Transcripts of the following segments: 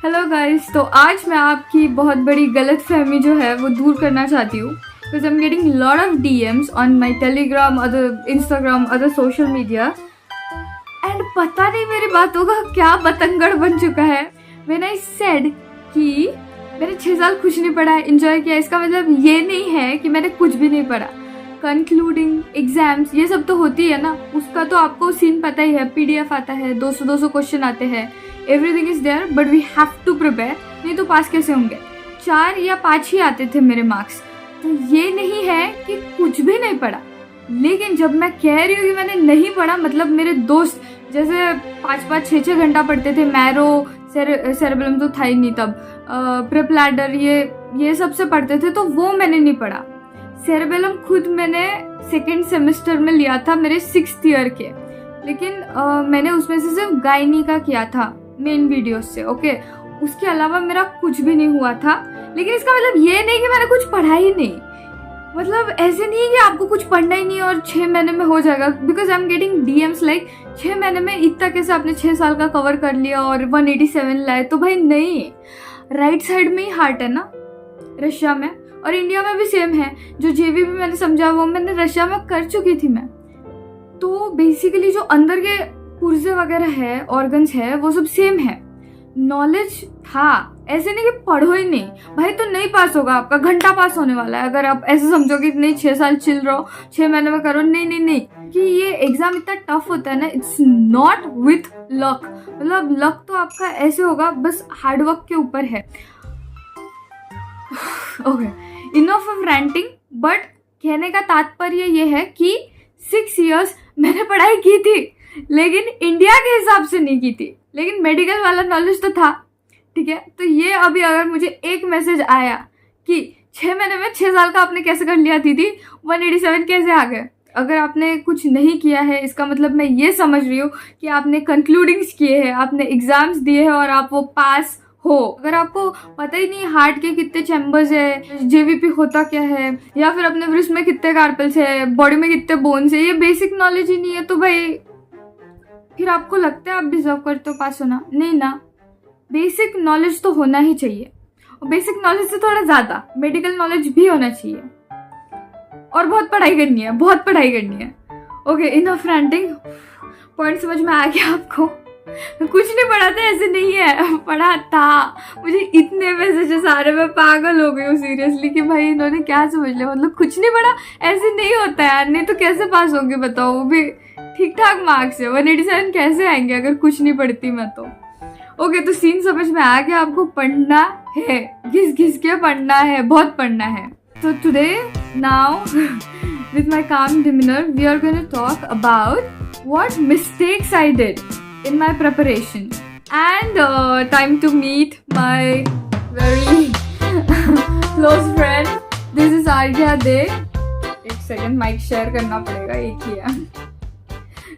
Hello guys, तो आज मैं आपकी बहुत बड़ी गलत फहमी जो है वो दूर करना चाहती हूँ because I am getting lot of DMs on my Telegram, other Instagram, other social media and पता नहीं मेरी बातों का क्या बतंगड़ बन चुका है। व्हेन आई सेड कि मैंने 6 साल कुछ नहीं पढ़ा है, इंजॉय किया, इसका मतलब ये नहीं है कि मैंने कुछ भी नहीं पढ़ा। कंक्लूडिंग एग्जाम्स ये सब तो होती है ना, उसका तो आपको सीन पता ही है। PDF आता है, 200 क्वेश्चन आते हैं, everything is there, but we have to prepare, नहीं तो पास कैसे होंगे। 4 या 5 ही आते थे मेरे मार्क्स, तो ये नहीं है कि कुछ भी नहीं पढ़ा। लेकिन जब मैं कह रही हूँ कि मैंने नहीं पढ़ा, मतलब मेरे दोस्त जैसे 5-5, 6-6 घंटा पढ़ते थे, मैरो सेरेबेलम तो था ही नहीं तब, प्रेप लैडर ये सबसे पढ़ते थे, तो वो मैंने नहीं पढ़ा। सेरेबेलम खुद मैंने 2nd सेमेस्टर में लिया था मेरे 6th ईयर के, लेकिन मैंने उसमें से सिर्फ गायनी का किया था मेन वीडियो से, ओके। उसके अलावा मेरा कुछ भी नहीं हुआ था। लेकिन इसका मतलब ये नहीं कि मैंने कुछ पढ़ा ही नहीं, मतलब ऐसे नहीं कि आपको कुछ पढ़ना ही नहीं और 6 महीने में हो जाएगा, because I am getting DMs like 6 महीने में इतना कैसे आपने 6 साल का कवर कर लिया और 187 लाए। तो भाई नहीं, राइट साइड में ही हार्ट है ना रशिया में, और इंडिया में भी सेम है। जो JV भी मैंने समझा वो मैंने रशिया में कर चुकी थी मैं। तो बेसिकली जो अंदर के पुर्जे वगैरह है, ऑर्गन्स है, वो सब सेम है। नॉलेज था, ऐसे नहीं कि पढ़ो ही नहीं भाई तो नहीं पास होगा, आपका घंटा पास होने वाला है अगर आप ऐसे समझोगे कि नहीं 6 साल चिल रहो, 6 महीने में करो। नहीं नहीं नहीं, कि ये एग्जाम इतना टफ होता है ना, इट्स नॉट विथ लक। मतलब लक तो आपका ऐसे होगा, बस हार्डवर्क के ऊपर है। Okay, enough of ranting, but कहने का तात्पर्य ये है कि 6 years मैंने पढ़ाई की थी, लेकिन इंडिया के हिसाब से नहीं की थी, लेकिन मेडिकल वाला नॉलेज तो था, ठीक है। तो ये अभी अगर मुझे एक मैसेज आया कि 6 महीने में 6 साल का आपने कैसे कर लिया दीदी, 187 कैसे आ गए, अगर आपने कुछ नहीं किया है, इसका मतलब मैं ये समझ रही हूँ कि आपने कंक्लूडिंग्स किए हैं, आपने एग्जाम्स दिए हैं और आप वो पास हो। अगर आपको पता ही नहीं हार्ट के कितने चैम्बर्स है, JVP होता क्या है, या फिर अपने वृष्ण में कितने कार्पल्स है, बॉडी में कितने बोन्स है, ये बेसिक नॉलेज ही नहीं है, तो भाई फिर आपको लगता है आप डिजर्व करते हो पास होना? नहीं ना, बेसिक नॉलेज तो होना ही चाहिए, और बेसिक नॉलेज से थोड़ा ज़्यादा मेडिकल नॉलेज भी होना चाहिए, और बहुत पढ़ाई करनी है, बहुत पढ़ाई करनी है। ओके, इनफ रैंटिंग, पॉइंट समझ में आ गया आपको? कुछ नहीं पढ़ा था ऐसे नहीं है, पढ़ा था। मुझे इतने मैसेजेस आ रहे, मैं पागल हो गई हूँ सीरियसली कि भाई इन्होंने क्या समझ लिया, मतलब कुछ नहीं पढ़ा, ऐसे नहीं होता यार, नहीं तो कैसे पास होंगे बताओ, वो भी ठीक ठाक मार्क्स है। 187 कैसे आएंगे अगर कुछ नहीं पढ़ती मैं तो। ओके, तो सीन समझ में आ गया आपको, पढ़ना है, घिस घिस के पढ़ना है, बहुत पढ़ना है। तो today now with my calm demeanor we are going to talk about what mistakes I did in my preparation, and time to meet my very close friend. This is Arghya De. एक second, mic share करना पड़ेगा, एक ही है।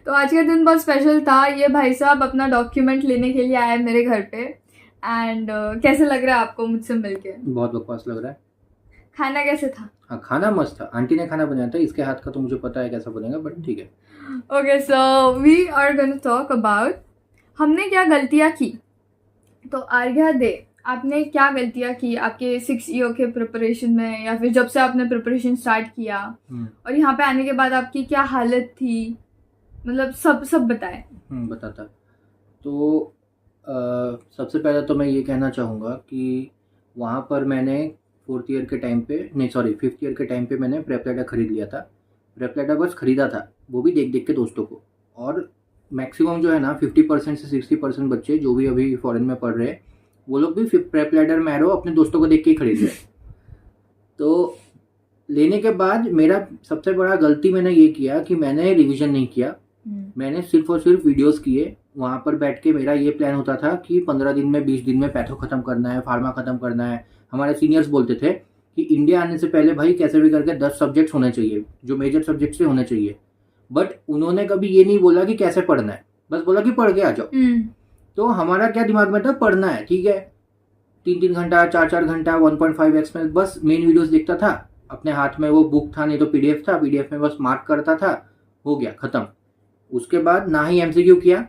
तो आज का दिन बहुत स्पेशल था। ये भाई साहब अपना डॉक्यूमेंट लेने के लिए आए मेरे घर पे, एंड कैसे लग रहा है आपको मुझसे मिलके? बहुत बकवास लग रहा है। खाना कैसे था? हाँ, खाना मस्त था, आंटी ने खाना बनाया था, इसके हाथ का तो मुझे पता है कैसा बनेगा, बट ठीक है। Okay, so we are going to talk about हमने क्या गलतियाँ की। तो आर्घ्या दे, आपने क्या गलतियाँ की आपके 6 ईयर के प्रिपरेशन में, या फिर जब से आपने प्रिपरेशन स्टार्ट किया, और यहाँ पे आने के बाद आपकी क्या हालत थी, मतलब सब बताएं। बताता। तो सबसे पहले तो मैं ये कहना चाहूँगा कि वहाँ पर मैंने 5th ईयर के टाइम पे मैंने प्रेप लैडर खरीद लिया था। प्रेप लैडर बस खरीदा था, वो भी देख देख के दोस्तों को। और मैक्सिमम जो है ना 50% से 60% बच्चे जो भी अभी फॉरेन में पढ़ रहे हैं, वो लोग भी प्रेप लैडर मैरो अपने दोस्तों को देख के ही खरीद रहे। तो लेने के बाद मेरा सबसे बड़ा गलती मैंने ये किया कि मैंने रिवीजन नहीं किया। मैंने सिर्फ और सिर्फ वीडियोस किए। वहाँ पर बैठ के मेरा ये प्लान होता था कि 15 दिन में 20 दिन में पैथो ख़त्म करना है, फार्मा ख़त्म करना है। हमारे सीनियर्स बोलते थे कि इंडिया आने से पहले भाई कैसे भी करके 10 सब्जेक्ट्स होने चाहिए, जो मेजर सब्जेक्ट्स से होने चाहिए। बट उन्होंने कभी ये नहीं बोला कि कैसे पढ़ना है, बस बोला कि पढ़ के आ जाओ। तो हमारा क्या दिमाग में था, पढ़ना है, ठीक है, 3-3 घंटा 4-4 घंटा 1.5x में बस मेन वीडियोस देखता था। अपने हाथ में वो बुक था, नहीं तो PDF था, PDF में बस मार्क करता था, हो गया ख़त्म। उसके बाद ना ही MCQ किया,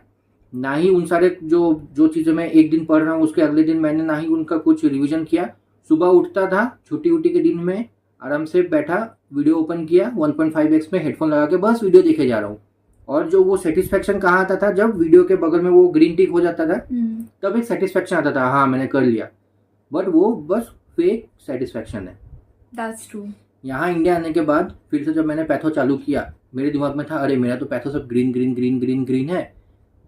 ना ही उन सारे जो चीज़ें मैं एक दिन पढ़ रहा हूँ उसके अगले दिन मैंने ना ही उनका कुछ रिवीजन किया। सुबह उठता था छुट्टी उट्टी के दिन में, आराम से बैठा, वीडियो ओपन किया 1.5x में, हेडफोन लगा के बस वीडियो देखे जा रहा हूँ। और जो वो सेटिस्फेक्शन कहाँ आता था, जब वीडियो के बगल में वो ग्रीन टिक हो जाता था तब एक सेटिस्फेक्शन आता था, हाँ मैंने कर लिया। बट वो बस फेक सेटिस्फेक्शन है। That's true. यहाँ इंडिया आने के बाद फिर से जब मैंने पैथो चालू किया, मेरे दिमाग में था अरे मेरा तो पैथो सब green green green green green है,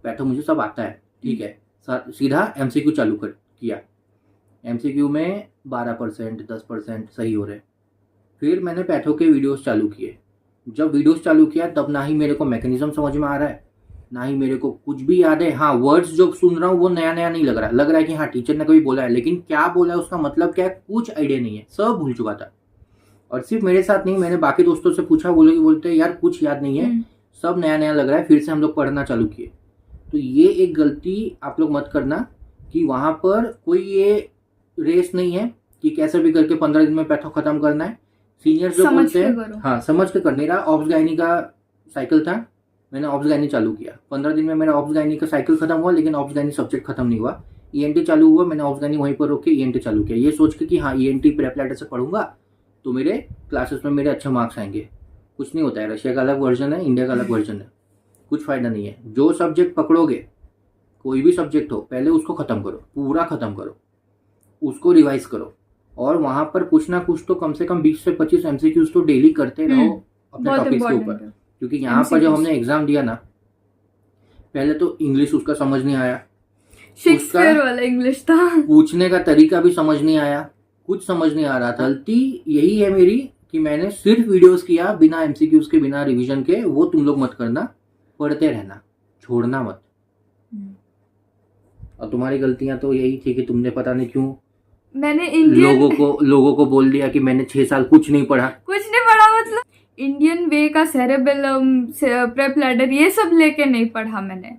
पैथो मुझे सब आता है, ठीक है। सीधा एमसीक्यू चालू किया। एमसीक्यू में 12% 10% सही हो रहे। फिर मैंने पैथो के वीडियोस चालू किए। जब वीडियोस चालू किया तब ना ही मेरे को मैकेनिज्म समझ में आ रहा है, ना ही मेरे को कुछ भी याद है। हाँ, वर्ड्स जो सुन रहा हूँ वो नया नया नहीं लग रहा, लग रहा है कि हाँ टीचर ने कभी बोला है, लेकिन क्या बोला है, उसका मतलब क्या है, कुछ आइडिया नहीं है, सब भूल चुका था। और सिर्फ मेरे साथ नहीं, मैंने बाकी दोस्तों से पूछा, बोलते यार कुछ याद नहीं है, सब नया नया लग रहा है। फिर से हम लोग पढ़ना चालू किए। तो ये एक गलती आप लोग मत करना कि वहाँ पर कोई ये रेस नहीं है कि कैसे भी करके 15 दिन में पैथो खत्म करना है। सीनियर जो बोलते हैं, हाँ समझ के कर। मेरा ऑब्स गायनी का साइकिल था, मैंने ऑब्स गायनी चालू किया। 15 दिन में मेरा ऑब्स गायनी का साइकिल खत्म हुआ, लेकिन ऑब्स गायनी सब्जेक्ट खत्म नहीं हुआ। ईएनटी चालू हुआ, मैंने ऑब्स गायनी वहीं पर रोक के ईएनटी चालू किया, ये सोच के कि हाँ ईएनटी प्रेप लैडर से पढ़ूंगा तो मेरे क्लासेस में मेरे अच्छे मार्क्स आएंगे। कुछ नहीं होता है, रशिया का अलग वर्जन है, इंडिया का अलग वर्जन है, कुछ फायदा नहीं है। जो सब्जेक्ट पकड़ोगे, कोई भी सब्जेक्ट हो, पहले उसको खत्म करो, पूरा खत्म करो, उसको रिवाइज करो। और वहां पर कुछ ना कुछ तो कम से कम 20 से 25 एमसीक्यूज तो डेली करते रहो अपने टॉपिक्स के ऊपर। क्योंकि यहाँ पर जब हमने एग्जाम दिया ना, पहले तो इंग्लिश उसका समझ नहीं आया, शेक्सपियर वाला इंग्लिश था, पूछने का तरीका भी समझ नहीं आया, कुछ समझ नहीं आ रहा था। गलती यही है मेरी कि मैंने सिर्फ वीडियोस किया बिना एमसीक्यूज के, बिना रिवीजन के। वो तुम लोग मत करना, पढ़ते रहना, छोड़ना मत। और तुम्हारी गलतियां तो यही थी कि तुमने पता नहीं क्यों मैंने लोगों को बोल दिया कि मैंने 6 साल कुछ नहीं पढ़ा। मतलब इंडियन वे का सेरेबेलम, प्रेप लैडर, ये सब लेके नहीं पढ़ा मैंने,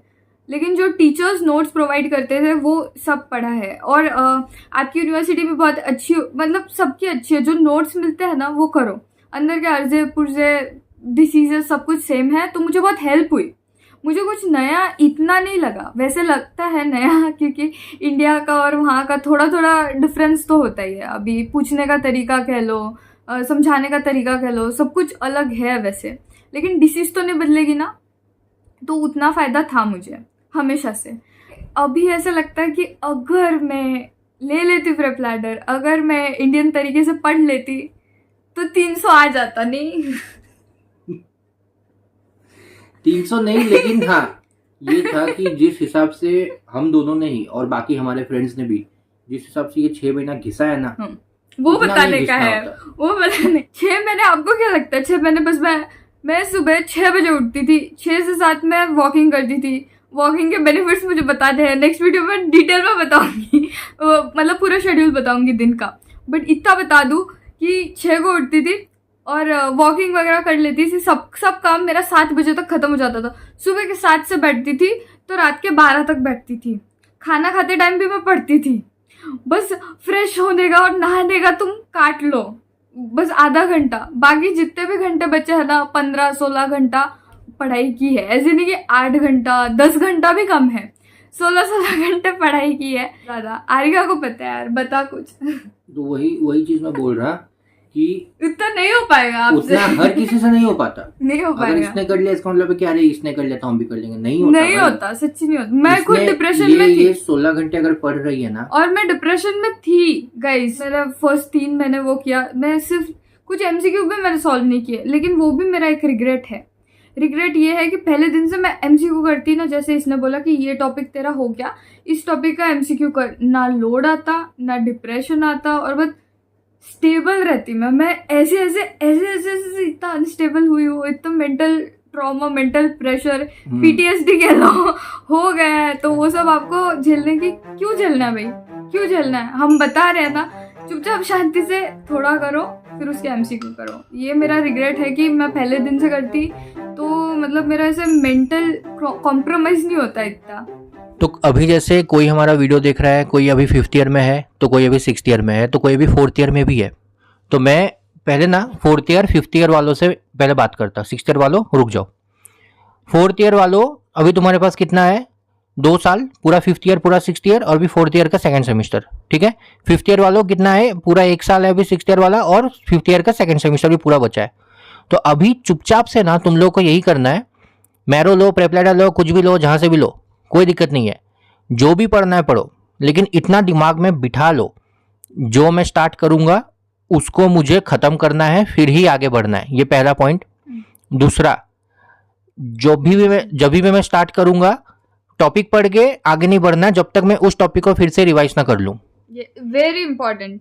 लेकिन जो टीचर्स नोट्स प्रोवाइड करते थे वो सब पढ़ा है। और आपकी यूनिवर्सिटी भी बहुत अच्छी, मतलब सबकी अच्छी है। जो नोट्स मिलते हैं ना वो करो, अंदर के अर्जे पुर्जे डिसीजेस सब कुछ सेम है, तो मुझे बहुत हेल्प हुई। मुझे कुछ नया इतना नहीं लगा, वैसे लगता है नया क्योंकि इंडिया का और वहाँ का थोड़ा थोड़ा डिफरेंस तो होता ही है। अभी पूछने का तरीका कह लो, समझाने का तरीका कह लो, सब कुछ अलग है वैसे, लेकिन डिसीज तो नहीं बदलेगी ना। तो उतना फ़ायदा था मुझे हमेशा से। अभी ऐसा लगता है कि अगर मैं ले लेती प्रेप लैडर, अगर मैं इंडियन तरीके से पढ़ लेती तो 300 आ जाता। नहीं 300 नहीं, लेकिन हाँ ये था कि जिस हिसाब से हम दोनों ने ही और बाकी हमारे फ्रेंड्स ने भी जिस हिसाब से ये 6 महीना घिसा है ना, वो बताने का है, वो बताने। 6 महीने आपको क्या लगता है? 6 महीने बस मैं सुबह 6 बजे उठती थी, 6 से 7 मैं वॉकिंग करती थी। वॉकिंग के बेनिफिट्स मुझे बताने हैं, नेक्स्ट वीडियो में डिटेल में बताऊंगी, मतलब पूरा शेड्यूल बताऊंगी दिन का। बट इतना बता दूं कि 6 को उठती थी और वॉकिंग वगैरह कर लेती थी, सब काम मेरा 7 बजे तक खत्म हो जाता था। सुबह के 7 से बैठती थी तो रात के 12 तक बैठती थी। खाना खाते टाइम भी मैं पढ़ती थी। बस फ्रेश होने का और नहाने का तुम काट लो, बस आधा घंटा, बाकी जितने भी घंटे बचे है ना 15-16 घंटा पढ़ाई की है। ऐसे नहीं कि 8 घंटा 10 घंटा भी कम है, 16 घंटे पढ़ाई की है ज़्यादा। आरिका को पता है यार, बता कुछ। तो वही चीज मैं बोल रहा कि इतना नहीं हो पाएगा आपसे, उतना हर किसी से नहीं हो पाता। नहीं हो पाएगा। अगर इसने कर लिया इसका मतलब क्या, अरे इसने कर लिया तो हम भी कर लेंगे, नहीं होता सच्ची नहीं होता। मैं खुद डिप्रेशन में थी। ये 16 घंटे अगर पढ़ रही है ना, और मैं डिप्रेशन में थी गाइस। मेरा फर्स्ट 3 महीने वो किया, मैं सिर्फ कुछ एमसीक्यू भी मैंने सॉल्व नहीं किए, लेकिन वो भी मेरा एक रिग्रेट है। रिग्रेट ये है कि पहले दिन से मैं एमसीक्यू करती ना, जैसे इसने बोला कि ये टॉपिक तेरा हो गया, इस टॉपिक का एमसीक्यू कर, ना लोड आता ना डिप्रेशन आता, और बस स्टेबल रहती मैं ऐसे इतना अनस्टेबल हुई हूँ, इतना mental trauma, mental pressure, PTSD कह लो हो गया है। तो वो सब आपको झेलने की क्यों झेलना है भाई, क्यों झेलना है? हम बता रहे हैं ना, चुपचाप शांति से थोड़ा करो, फिर उसके एमसीक्यू करो। ये मेरा रिग्रेट है कि मैं पहले दिन से करती तो मतलब मेरा ऐसे मेंटल कॉम्प्रोमाइज नहीं होता इतना। तो अभी जैसे कोई हमारा वीडियो देख रहा है, कोई अभी 5th ईयर में है, तो कोई अभी 6th ईयर में है, तो कोई अभी 4th ईयर में भी है। तो मैं पहले ना 4th ईयर 5th ईयर वालों से पहले बात करता। 6th ईयर वालों रुक जाओ, 4th ईयर वालों अभी तुम्हारे पास कितना है? 2 साल, पूरा 5th ईयर, पूरा 6th ईयर और भी 4th ईयर का 2nd सेमेस्टर, ठीक है। 5th ईयर वालों कितना है, पूरा 1 साल है अभी 6th ईयर वाला, और 5th ईयर का 2nd सेमेस्टर भी पूरा बचा है। तो अभी चुपचाप से ना तुम लोग को यही करना है, मैरो लो, प्रेपलेटर लो, कुछ भी लो, जहां से भी लो, कोई दिक्कत नहीं है, जो भी पढ़ना है पढ़ो, लेकिन इतना दिमाग में बिठा लो, जो मैं स्टार्ट करूंगा उसको मुझे खत्म करना है, फिर ही आगे बढ़ना है। ये पहला पॉइंट। दूसरा, जब भी मैं स्टार्ट करूंगा, टॉपिक पढ़ के आगे नहीं बढ़ना जब तक मैं उस टॉपिक को फिर से रिवाइज ना कर लूं। Very important,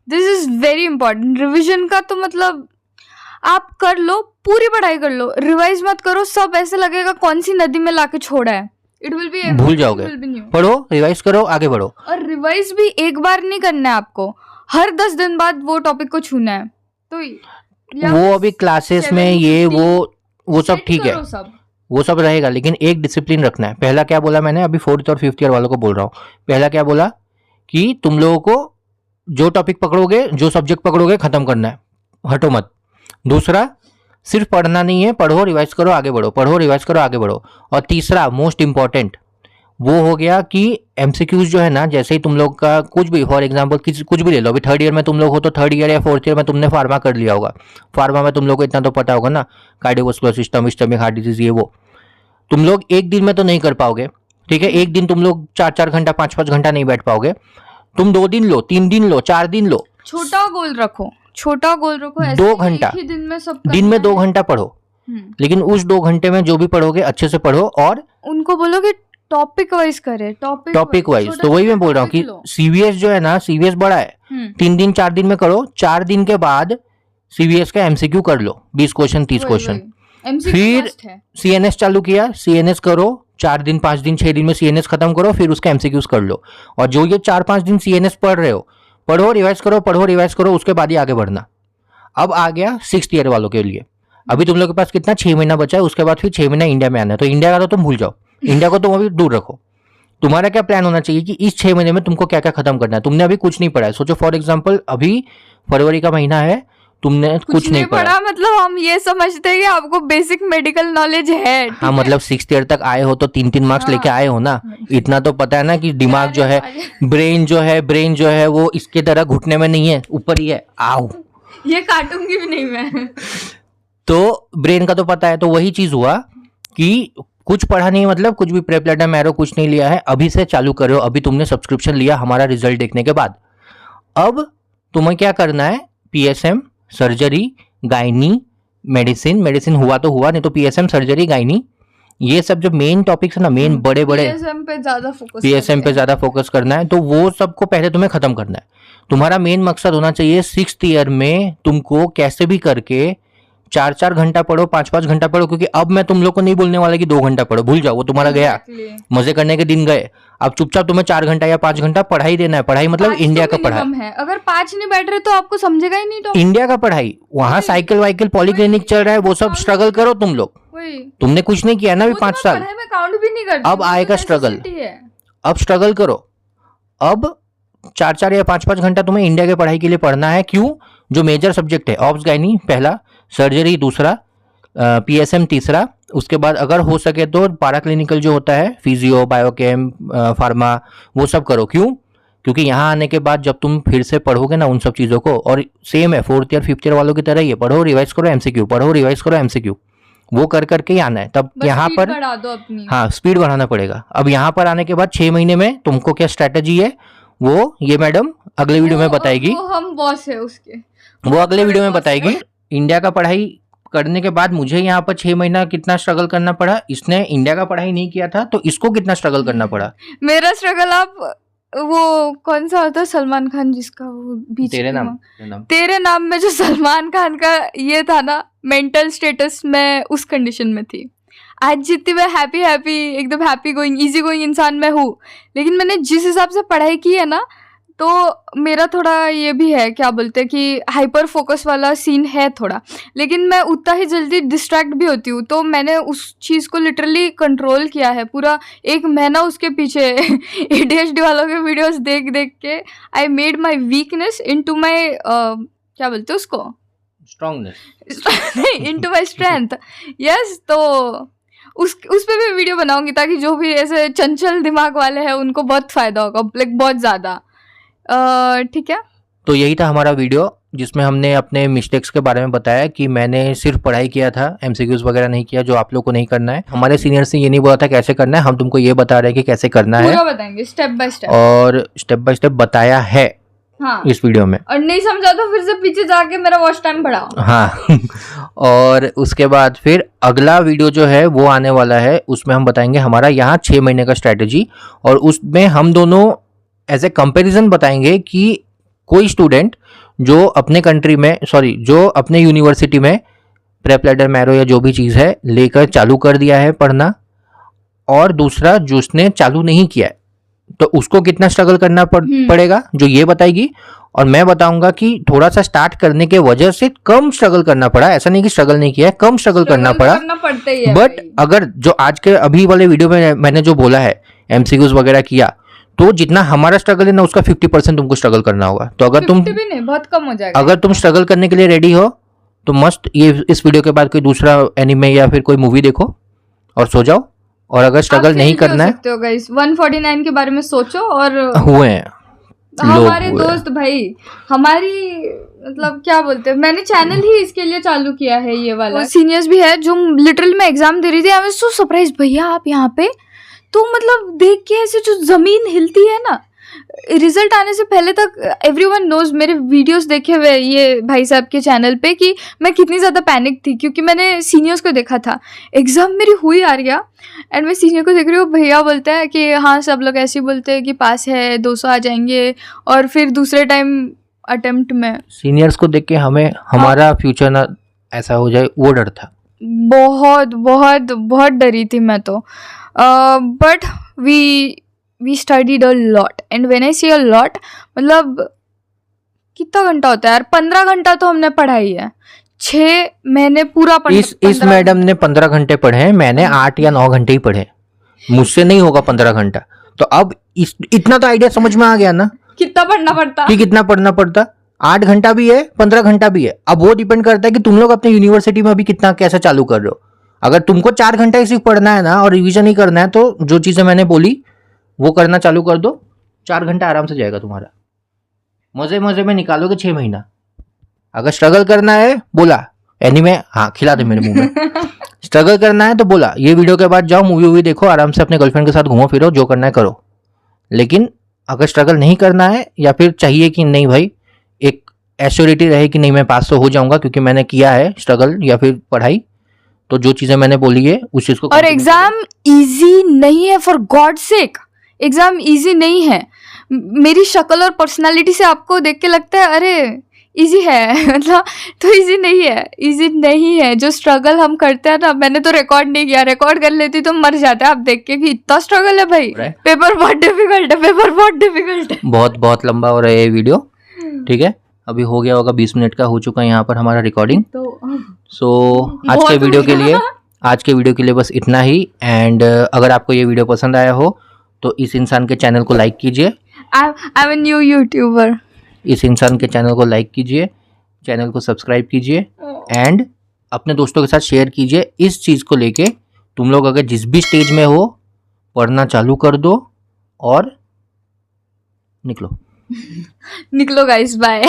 this is very important. Revision का तो मतलब आप कर लो, पूरी पढ़ाई कर लो, रिवाइज मत करो, सब ऐसे लगेगा कौन सी नदी में लाके छोड़ा है। इट विल बी, भूल जाओगे। पढ़ो, रिवाइज करो, आगे बढ़ो। और रिवाइज भी एक बार नहीं करना है आपको, हर 10 दिन बाद वो टॉपिक को छूना है। तो वो अभी क्लासेस में ये वो सब ठीक है, वो सब रहेगा, लेकिन एक डिसिप्लिन रखना है। पहला क्या बोला मैंने, अभी 4th और 5th ईयर वालों को बोल रहा हूँ, पहला क्या बोला कि तुम लोगों को जो टॉपिक पकड़ोगे, जो सब्जेक्ट पकड़ोगे, खत्म करना है, हटो मत। दूसरा, सिर्फ पढ़ना नहीं है, पढ़ो, रिवाइज करो, आगे बढ़ो, पढ़ो, रिवाइज करो, आगे बढ़ो। और तीसरा मोस्ट इंपॉर्टेंट वो हो गया कि एमसीक्यूज जो है ना, जैसे ही तुम लोग का कुछ भी, फॉर एग्जांपल कुछ भी ले लो, अभी 3rd ईयर में तुम लोग हो तो 3rd ईयर या 4th ईयर में तुमने फार्मा कर लिया होगा, फार्मा में तुम लोग को इतना तो पता होगा ना, cardiovascular system, stomach, heart disease, ये वो तुम लोग एक दिन में तो नहीं कर पाओगे, ठीक है। एक दिन तुम लोग 4-4 घंटा, 5-5 घंटा नहीं बैठ पाओगे, तुम 2 दिन लो, 3 दिन लो, 4 दिन लो, छोटा गोल रखो, छोटा गोल रखो, 2 घंटा दिन में 2 घंटा पढ़ो, लेकिन उस 2 घंटे में जो भी पढ़ोगे अच्छे से पढ़ो, और उनको बोलो कि टॉपिक वाइज करे, टॉपिक वाइज। तो वही मैं बोल रहा हूँ कि सीवीएस जो है ना, सीवीएस बड़ा है, 3 दिन 4 दिन में करो, 4 दिन के बाद सीवीएस का एमसीक्यू कर लो, 20 क्वेश्चन, 30 क्वेश्चन। फिर सीएनएस चालू किया, सीएनएस करो, 4 दिन 5 दिन 6 दिन में सीएनएस खत्म करो, फिर उसका एमसीक्यूज कर लो। और जो ये 4-5 दिन सीएनएस पढ़ रहे हो, पढ़ो, रिवाइज करो, पढ़ो, रिवाइज करो, उसके बाद ही आगे बढ़ना। अब आ गया 6th ईयर वालों के लिए। अभी तुम लोग के पास कितना, 6 महीना बचा है, उसके बाद फिर 6 महीना इंडिया में आना है। तो इंडिया का तो तुम भूल जाओ, इंडिया को तुम अभी दूर रखो। तुम्हारा क्या प्लान होना चाहिए कि इस 6 महीने में तुमको क्या क्या खत्म करना है। तुमने अभी कुछ नहीं पढ़ा है, सोचो फॉर एग्जाम्पल अभी फरवरी का महीना है, तुमने कुछ नहीं पढ़ा, मतलब हम ये समझते हैं कि आपको बेसिक मेडिकल नॉलेज है। हाँ, मतलब 6th ईयर तक आए हो तो 3-3 मार्क्स लेके आए हो ना, इतना तो पता है ना कि दिमाग जो है, ब्रेन जो है वो इसके तरह घुटने में नहीं है, ऊपर ही है। आओ, ये काटूंगी भी नहीं मैं। तो ब्रेन का तो पता है। तो वही चीज हुआ कि कुछ पढ़ा नहीं, मतलब कुछ भी प्रेपलेटर, मैरो कुछ नहीं लिया है, अभी से चालू करो। अभी तुमने सब्सक्रिप्शन लिया हमारा रिजल्ट देखने के बाद, अब तुम्हें क्या करना है, पीएसएम, सर्जरी, गायनी, मेडिसिन हुआ तो हुआ, नहीं तो पीएसएम, सर्जरी, गायनी, ये सब जो मेन टॉपिक्स है ना, मेन बड़े पीएसएम पे ज्यादा फोकस करना है। तो वो सबको पहले तुम्हें खत्म करना है। तुम्हारा मेन मकसद होना चाहिए 6th ईयर में तुमको कैसे भी करके 4-4 घंटा पढ़ो, 5-5 घंटा पढ़ो, क्योंकि अब मैं तुम लोग को नहीं बोलने वाला कि 2 घंटा पढ़ो, भूल जाओ, वो तुम्हारा गया, मजे करने के दिन गए। अब चुपचाप तुम्हें 4 घंटा या 5 घंटा पढ़ाई देना है। पढ़ाई मतलब इंडिया का पढ़ाई है, अगर 5 नहीं बैठ रहे तो आपको समझेगा ही नहीं। तो इंडिया का पढ़ाई, वहाँ साइकिल वाइकिल पॉलीक्लिनिक चल रहा है, वो सब स्ट्रगल करो तुम लोग। तुमने कुछ नहीं किया ना अभी 5 साल, अब आएगा स्ट्रगल, अब स्ट्रगल करो। अब 4-4 या 5-5 घंटा तुम्हें इंडिया के पढ़ाई के लिए पढ़ना है। क्यों? जो मेजर सब्जेक्ट है, ऑब्स गायनी पहला, सर्जरी दूसरा, पीएसएम तीसरा, उसके बाद अगर हो सके तो पारा क्लिनिकल जो होता है, फिजियो, बायोकेम, फार्मा, वो सब करो। क्यों? क्योंकि यहाँ आने के बाद जब तुम फिर से पढ़ोगे ना उन सब चीज़ों को, और सेम है 4th ईयर 5th ईयर वालों की तरह ही है, पढ़ो, रिवाइज करो, एमसीक्यू पढ़ो, रिवाइज करो, एमसीक्यू, वो कर करके ही आना है। तब यहाँ पर हाँ स्पीड बढ़ाना पड़ेगा। अब यहाँ पर आने के बाद 6 महीने में तुमको क्या स्ट्रैटेजी है, वो ये मैडम अगले वीडियो में बताएगी। वो हम बॉस है उसके, वो अगले वीडियो में बताएगी। इंडिया का पढ़ाई करने के बाद मुझे यहाँ पर 6 महीना कितना स्ट्रगल करना पड़ा, इसने इंडिया का पढ़ाई नहीं किया था तो इसको कितना स्ट्रगल करना पड़ा। मेरा स्ट्रगल आप वो कौन सा होता है, सलमान खान जिसका वो बीच तेरे नाम में जो सलमान खान का ये था ना मेंटल स्टेटस, मैं उस कंडीशन में थी। आज जितनी मैं हैप्पी एकदम हैप्पी गोइंग इजी गोइंग इंसान मैं हूँ, लेकिन मैंने जिस हिसाब से पढ़ाई की है ना, तो मेरा थोड़ा ये भी है, क्या बोलते हैं कि हाइपर फोकस वाला सीन है थोड़ा, लेकिन मैं उतना ही जल्दी डिस्ट्रैक्ट भी होती हूँ। तो मैंने उस चीज़ को लिटरली कंट्रोल किया है, पूरा 1 महीना उसके पीछे ADHD वालों के वीडियोस देख के I made my weakness into माई क्या बोलते हैं उसको, strongness, into my strength. Yes, तो उस पे भी वीडियो बनाऊंगी ताकि जो भी ऐसे चंचल दिमाग वाले हैं उनको बहुत फायदा होगा, लाइक बहुत ज़्यादा। ठीक है। तो यही था हमारा वीडियो जिसमें हमने अपने मिस्टेक्स के बारे में बताया कि मैंने सिर्फ पढ़ाई किया था, एमसीक्यूज वगैरह नहीं किया, जो आप लोग को नहीं करना है। हमारे सीनियर्स ने ये नहीं बोला था कैसे करना है, हम तुमको ये बता रहे हैं कि कैसे करना है, पूरा बताएंगे स्टेप बाय स्टेप, और स्टेप बाय स्टेप बताया है हाँ इस वीडियो में। और नहीं समझा तो फिर से पीछे जाके मेरा वॉच टाइम बढ़ाओ। हाँ और उसके बाद फिर अगला वीडियो जो है वो आने वाला है, उसमें हम बताएंगे हमारा यहाँ 6 महीने का स्ट्रैटेजी, और उसमें हम दोनों एज ए कंपैरिजन बताएंगे कि कोई स्टूडेंट जो अपने कंट्री में जो अपने यूनिवर्सिटी में प्रेप लैडर, मैरो या जो भी चीज़ है लेकर चालू कर दिया है पढ़ना, और दूसरा जो उसने चालू नहीं किया है तो उसको कितना स्ट्रगल करना पड़ेगा, जो ये बताएगी। और मैं बताऊंगा कि थोड़ा सा स्टार्ट करने के वजह से कम स्ट्रगल करना पड़ा, ऐसा नहीं कि स्ट्रगल नहीं किया है, कम स्ट्रगल करना पड़ा, बट अगर जो आज के अभी वाले वीडियो में मैंने जो बोला है एमसीक्यूज वगैरह किया, तो जितना हमारा स्ट्रगल है ना उसका 50% तुमको स्ट्रगल करना होगा। तो अगर तुम भी नहीं, बहुत कम हो जाएगा। अगर तुम स्ट्रगल करने के लिए रेडी हो तो मस्त ये इस वीडियो के बाद कोई दूसरा एनिमे या फिर कोई मूवी देखो और सो जाओ। और अगर स्ट्रगल नहीं करना है तो गाइस 149 के बारे में सोचो। और हुए हैं हमारे दोस्त भाई, हमारी मतलब क्या बोलते हैं, मैंने चैनल ही इसके लिए चालू किया है ये वाला। सीनियर्स भी है जो लिटरली मैं एग्जाम दे रही थी, आई वाज सो सरप्राइज, भैया आप यहाँ पे, तो मतलब देख के ऐसे जो जमीन हिलती है ना, रिजल्ट आने से पहले तक एवरीवन नोज, मेरे वीडियोस देखे हुए ये भाई साहब के चैनल पे, कि मैं कितनी ज़्यादा पैनिक थी क्योंकि मैंने सीनियर्स को देखा था। एग्ज़ाम मेरी हुई आ गया एंड मैं सीनियर को देख रही हूँ, भैया बोलता है कि हाँ सब लोग ऐसे ही बोलते हैं कि पास है 200 आ जाएंगे, और फिर दूसरे टाइम अटेम्प्ट में सीनियर्स को देख के हमें हमारा फ्यूचर ना ऐसा हो जाए, वो डर था। बहुत बहुत बहुत डरी थी मैं तो, but we studied a lot, and when I say a lot, मतलब कितना घंटा होता है यार, 15 घंटा तो हमने पढ़ाई है, 6 महीने पूरा पढ़ा। इस मैडम ने 15 घंटे पढ़े हैं, मैंने 8 या 9 घंटे ही पढ़े, मुझसे नहीं होगा 15 घंटा। तो अब इतना तो आइडिया समझ में आ गया ना कितना पढ़ना पड़ता, कि कितना पढ़ना पड़ता। 8 घंटा भी है, 15 घंटा भी है। अब वो डिपेंड करता है कि तुम लोग अपने यूनिवर्सिटी में अभी कितना कैसे चालू कर रहे हो। अगर तुमको 4 घंटा ही सिर्फ पढ़ना है ना और रिवीजन ही करना है, तो जो चीजें मैंने बोली वो करना चालू कर दो, 4 घंटा आराम से जाएगा तुम्हारा, मजे मजे में निकालोगे 6 महीना। अगर स्ट्रगल करना है बोला एनीमे, हाँ खिला दे मेरे मुंह में स्ट्रगल करना है तो बोला ये वीडियो के बाद जाओ मूवी वूवी देखो, आराम से अपने गर्लफ्रेंड के साथ घूमो फिरो, जो करना है करो। लेकिन अगर स्ट्रगल नहीं करना है, या फिर चाहिए कि नहीं भाई एक एश्योरिटी रहे कि नहीं मैं पास तो हो जाऊंगा क्योंकि मैंने किया है स्ट्रगल या फिर पढ़ाई, तो जो चीजें मैंने बोली है उस चीज को। और एग्जाम इजी नहीं है, for God sake exam easy नहीं है। मेरी शक्ल और पर्सनालिटी से आपको देख के लगता है अरे इजी है, मतलब तो इजी नहीं है, इजी नहीं है। जो स्ट्रगल हम करते हैं ना, मैंने तो रिकॉर्ड नहीं किया, रिकॉर्ड कर लेती तो मर जाते आप देख के कि इतना स्ट्रगल है भाई। पेपर बहुत डिफिकल्ट है, पेपर बहुत डिफिकल्ट है। बहुत बहुत लंबा हो रहा है ये वीडियो, ठीक है। अभी हो गया होगा 20 मिनट का, हो चुका है यहाँ पर हमारा रिकॉर्डिंग। सो आज के वीडियो के लिए बस इतना ही। एंड अगर आपको ये वीडियो पसंद आया हो तो इस इंसान के चैनल को लाइक कीजिए। I am new YouTuber. इस इंसान के चैनल को लाइक कीजिए, चैनल को सब्सक्राइब कीजिए, एंड अपने दोस्तों के साथ शेयर कीजिए इस चीज़ को लेके। तुम लोग अगर जिस भी स्टेज में हो, पढ़ना चालू कर दो और निकलो। निकलो गाइस, बाय।